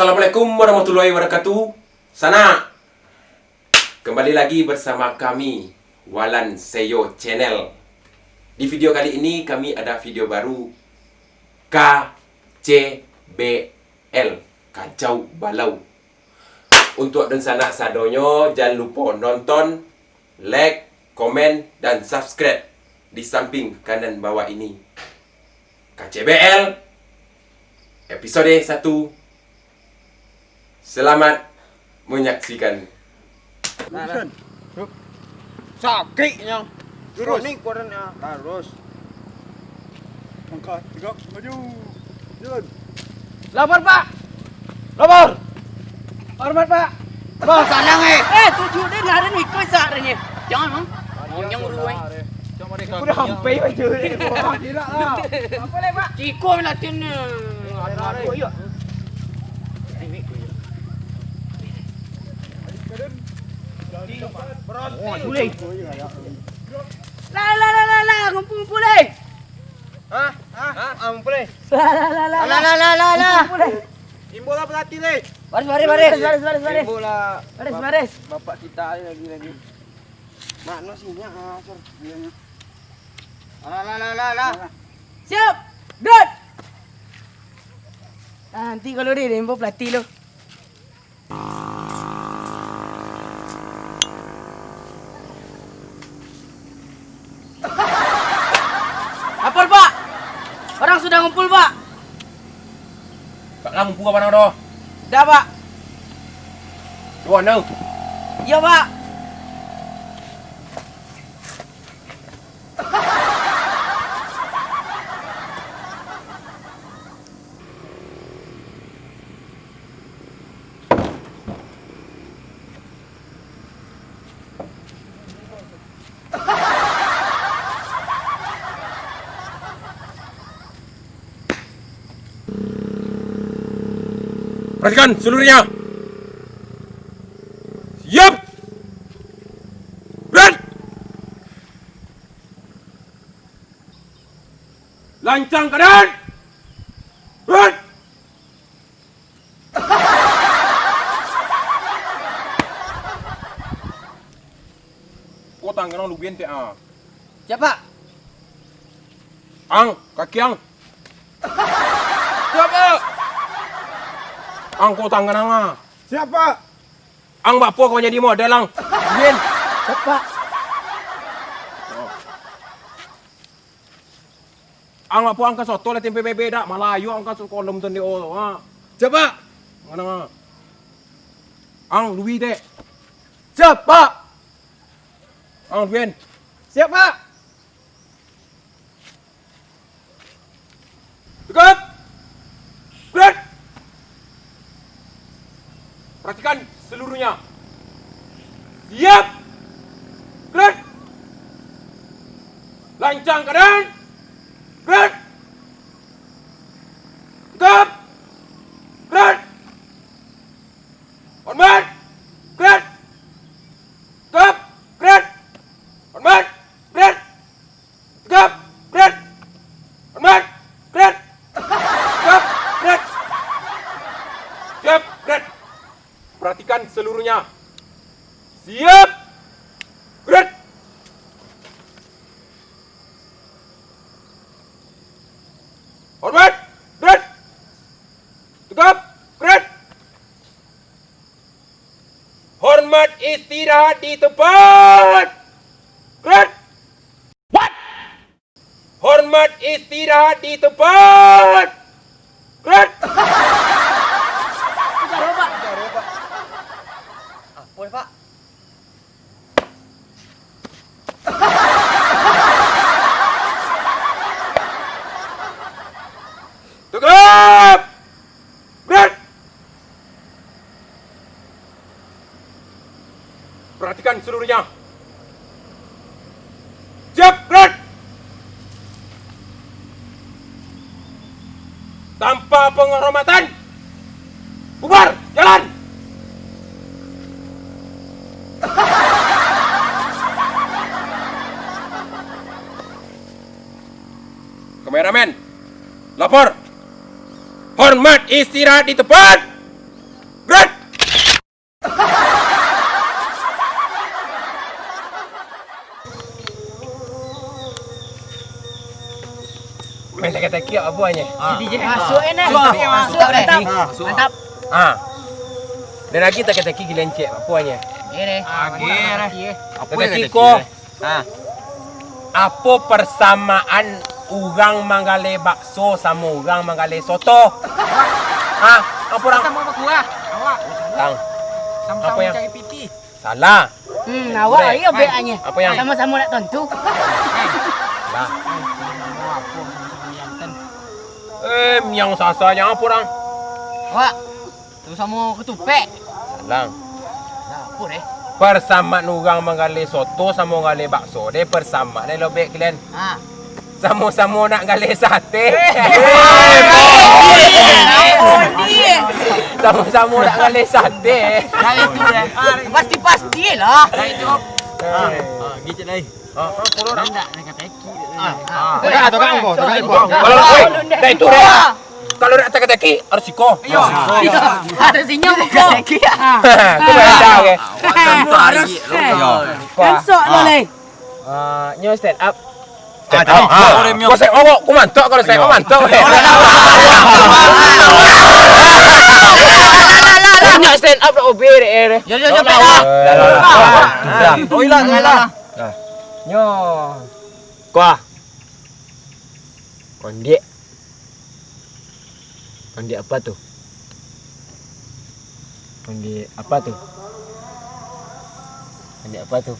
Assalamualaikum warahmatullahi wabarakatuh. Sana, kembali lagi bersama kami Walan Seyo Channel. Di video kali ini kami ada video baru, KCBL, Kacau Balau. Untuk dan sana sadonyo, jangan lupa nonton, like, komen, dan subscribe di samping kanan bawah ini. KCBL episode 1. Selamat menyaksikan. Sakitnya. Terus nih korannya terus. Angkat, tegak, maju. Jalan. Lapor, Pak. Lapor. Hormat, Pak. Bang, sanang tujuh dia ada nih kau saranya. Jangan, Bang. Yang uruai. Udah sampai aja ni. Tidak lah. Apa le, Pak? Ciko latihannya. Ada yuk. Boleh. La, ngumpul eh. Hah? Ngumpul eh. La. Imbol lah pelatih le. Baris. Imbol lah. Baris. Bapak kita lagi. Mana sihnya asar dianya. La. Siap. Dot. Nanti kalau dia info pelatih lo. Lapor, Pak. Orang sudah ngumpul, Pak. Pak lang ngumpul apa nang? Dah, Pak. Dua nang. Iya, Pak. Perhatikan seluruhnya. Siap. Red. Lancang keadaan. Red. Kau tangan lu biente ah. Siapa? Ang, kaki ang. Siapa? Ang kau tangan ang ah. Siapa? Ang bapo kau jadi model ang. Bien. Siapa? Ang bapo ang kasoto lah tempe bebe dak Malayu ang kasut kolom tu ni oh ah. Siapa? Mana ah? Ang Louis dek. Siapa? Ang Bien. Siapa? Tegap. Red. Perhatikan seluruhnya. Siap. Red. Lancang keadaan. Red. Tegap. Red. Hormat. Red. Tegap. Red. Hormat. Red. Tegap. Red. Hormat. Red. Tegap. Red. Siap. Red. Perhatikan seluruhnya. Siap. Red. Hormat. Red. Tegap. Red. Hormat istirahat di tempat. Red. What? Hormat istirahat di tempat. Red. Boleh, Pak. Tegap. Red. Perhatikan seluruhnya. Siap. Red. Tanpa penghormatan. Bubar. Jalan. Kameramen, lapor. Hormat istirahat di tempat. Main teka-teki apa buahnya? Masuk enak. Masuk mantap. Mantap. Dan lagi teka-teki gilencek apa buahnya? Gere. Teka-teki ko. Apa persamaan urang manggale bakso sama urang manggale soto? Apa orang? Sama apa gua? Awak. Tang. Sama-sama Apa yang? cari piti. Salah. Awak iya beanya. Apa yang? Sama-sama nak tentu. Salah. Yang sasanya apa orang? Awak. Tu sama ketupek. Salah. Nah, apa deh? Persamaan urang manggale soto sama manggale bakso. Dia persamaan dia lebih kalian. Sama-sama nak gale sate. Sama-sama nak gale sate. Pasti lah. Gitu dah. Kalau nak Teka-teki. dah itu dah. Kalau nak teka-teki harus siko. Ada sinyal buka. Kau benda ke? Harus. Kan sok lo leh. Nyo stand up. Kau saya kau mantok kalau saya mantok. Nyo stand up dah ober Yo. Oh hilang. Nyo. Kuah. Kondi apa tuh? Kondi apa tuh?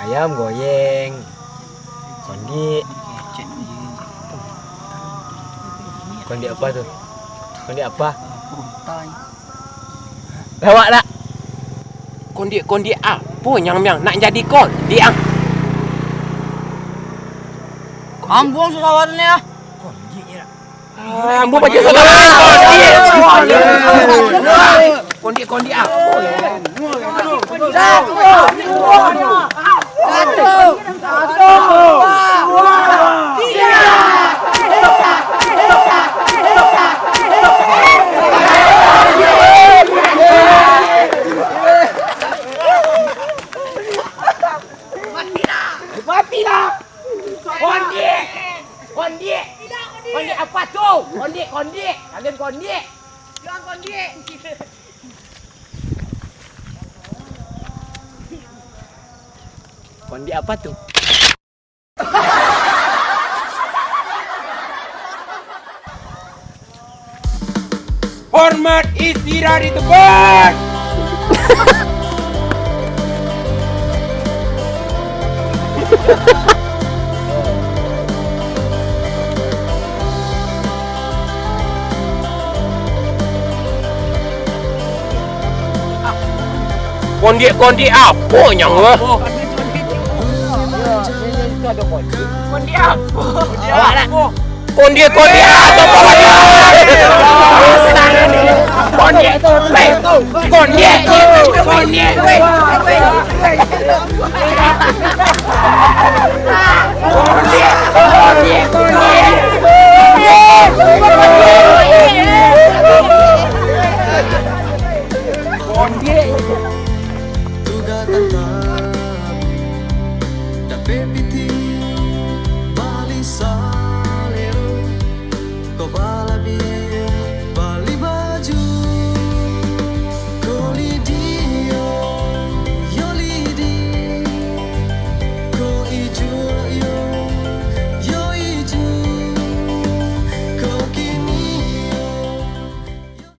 Ayam goyeng. Kondi apa tuh? Kondi apa? Lawak nak. Kondi apa yang nak jadi kondi ang? Ambung selawannya. Ambo baca salah. Kondi apa ya? Kondi apa tuh? Kondi. Kalian kondi. Jangan kondi. Kondi apa tuh? Hormat istirahat di tempat. Kondi apa yang lu? Kondi apa? Kondi apa pokoknya? Kondi. Bali salero, kau